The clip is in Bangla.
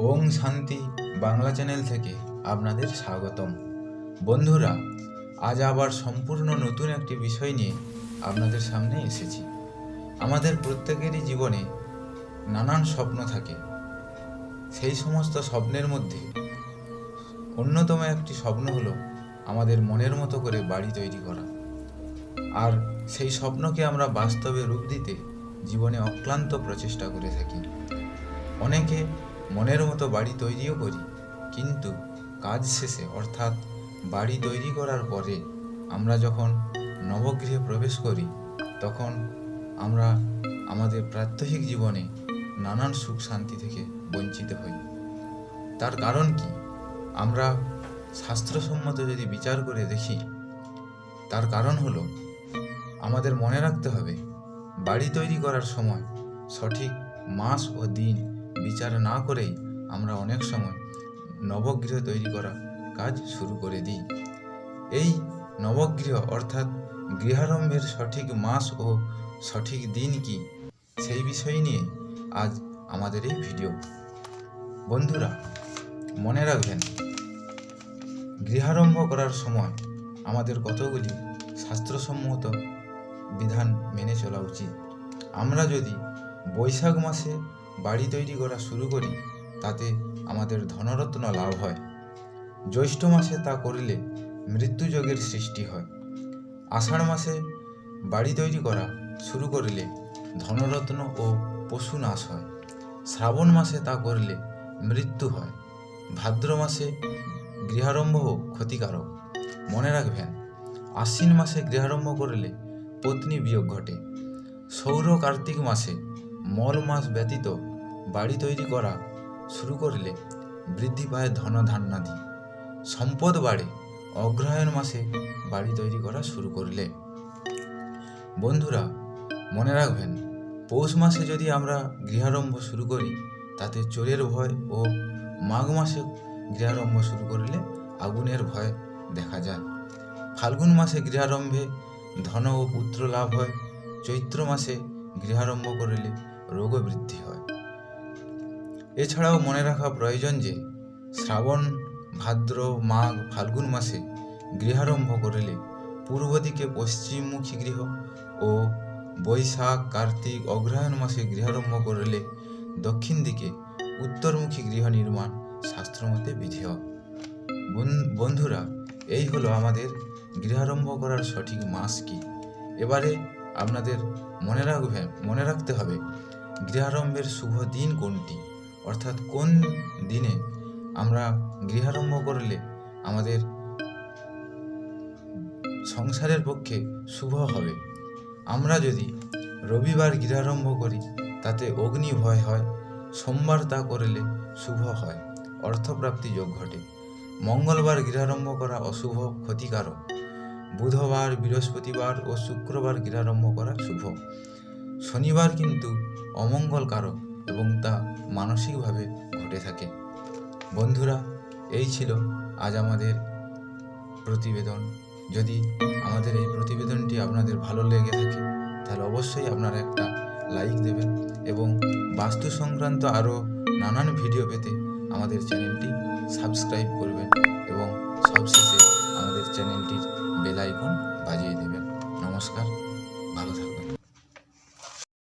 ওং শান্তি বাংলা চ্যানেল থেকে আপনাদের স্বাগতম। বন্ধুরা, আজ আবার সম্পূর্ণ নতুন একটি বিষয় নিয়ে আপনাদের সামনে এসেছি। আমাদের প্রত্যেকেরই জীবনে নানান স্বপ্ন থাকে। সেই সমস্ত স্বপ্নের মধ্যে অন্যতম একটি স্বপ্ন হলো আমাদের মনের মতো করে বাড়ি তৈরি করা। আর সেই স্বপ্নকে আমরা বাস্তবে রূপ দিতে জীবনে অক্লান্ত প্রচেষ্টা করে থাকি। অনেকে মনের মতো বাড়ি তৈরিও করি, কিন্তু কাজ শেষে অর্থাৎ বাড়ি তৈরি করার পরে আমরা যখন নবগৃহে প্রবেশ করি, তখন আমরা আমাদের প্রাত্যহিক জীবনে নানান সুখ শান্তি থেকে বঞ্চিত হই। তার কারণ কি? আমরা শাস্ত্রসম্মত যদি বিচার করে দেখি, তার কারণ হলো আমাদের মনে রাখতে হবে, বাড়ি তৈরি করার সময় সঠিক মাস ও দিন বিচার না করেই আমরা অনেক সময় নবগৃহ তৈরি করা কাজ শুরু করে দিই। এই নবগৃহ অর্থাৎ গৃহারম্ভের সঠিক মাস ও সঠিক দিন কি, সেই বিষয় নিয়ে আজ আমাদের এই ভিডিও। বন্ধুরা, মনে রাখবেন, গৃহারম্ভ করার সময় আমাদের কতগুলি শাস্ত্রসম্মত বিধান মেনে চলা উচিত। আমরা যদি বৈশাখ মাসে বাড়ি তৈরি করা শুরু করি, তাতে আমাদের ধনরত্ন লাভ হয়। জ্যৈষ্ঠ মাসে তা করলে মৃত্যুযোগের সৃষ্টি হয়। আষাঢ় মাসে বাড়ি তৈরি করা শুরু করলে ধনরত্ন ও পশু নাশ হয়। শ্রাবণ মাসে তা করলে মৃত্যু হয়। ভাদ্র মাসে গৃহারম্ভ ক্ষতিকারক। মনে রাখবেন, আশ্বিন মাসে গৃহারম্ভ করলে পত্নী বিয়োগ ঘটে। সৌর কার্তিক মাসে মল মাস ব্যতীত বাড়ি তৈরি করা শুরু করলে বৃদ্ধি পায় ধনধান্যাদি। সম্পদ বাড়ে অগ্রহায়ণ মাসে বাড়ি তৈরি করা শুরু করলে। বন্ধুরা, মনে রাখবেন, পৌষ মাসে যদি আমরা গৃহারম্ভ শুরু করি, তাতে চোরের ভয় ও মাঘ মাসে গৃহারম্ভ শুরু করলে আগুনের ভয় দেখা যায়। ফাল্গুন মাসে গৃহারম্ভে ধন ও পুত্র লাভ হয়। চৈত্র মাসে গৃহারম্ভ করলে রোগ বৃদ্ধি হয়। এছাড়াও মনে রাখা প্রয়োজন যে শ্রাবণ, ভাদ্র, মাঘ, ফাল্গুন মাসে গৃহারম্ভ করলে পূর্ব দিকে পশ্চিমমুখী গৃহ ও বৈশাখ, কার্তিক, অগ্রহায়ণ মাসে গৃহারম্ভ করলে দক্ষিণ দিকে উত্তরমুখী গৃহ নির্মাণ শাস্ত্রমতে বিধেয়। বন্ধুরা, এই হলো আমাদের গৃহারম্ভ করার সঠিক মাস কি। এবারে আপনাদের মনে রাখতে হবে গৃহারম্ভের শুভ দিন কোনটি, অর্থাৎ কোন দিনে আমরা গৃহারম্ভ করলে আমাদের সংসারের পক্ষে শুভ হবে। আমরা যদি রবিবার গৃহারম্ভ করি, তাতে অগ্নি ভয় হয়। সোমবার তা করলে শুভ হয়, অর্থপ্রাপ্তি যোগ ঘটে। মঙ্গলবার গৃহারম্ভ করা অশুভ, ক্ষতিকারক। বুধবার, বৃহস্পতিবার ও শুক্রবার গৃহারম্ভ করা শুভ। শনিবার কিন্তু অমঙ্গলকারক এবং তা মানসিকভাবে ঘটে থাকে। বন্ধুরা, এই ছিল আজ আমাদের প্রতিবেদন। যদি আমাদের এই প্রতিবেদনটি আপনাদের ভালো লেগে থাকে, তাহলে অবশ্যই আপনারা একটা লাইক দেবেন এবং বাস্তু সংক্রান্ত আরও নানান ভিডিও পেতে আমাদের চ্যানেলটি সাবস্ক্রাইব করবেন এবং সবশেষে আমাদের চ্যানেলটির বেল আইকন বাজিয়ে দেবেন। নমস্কার, ভালো থাকুন।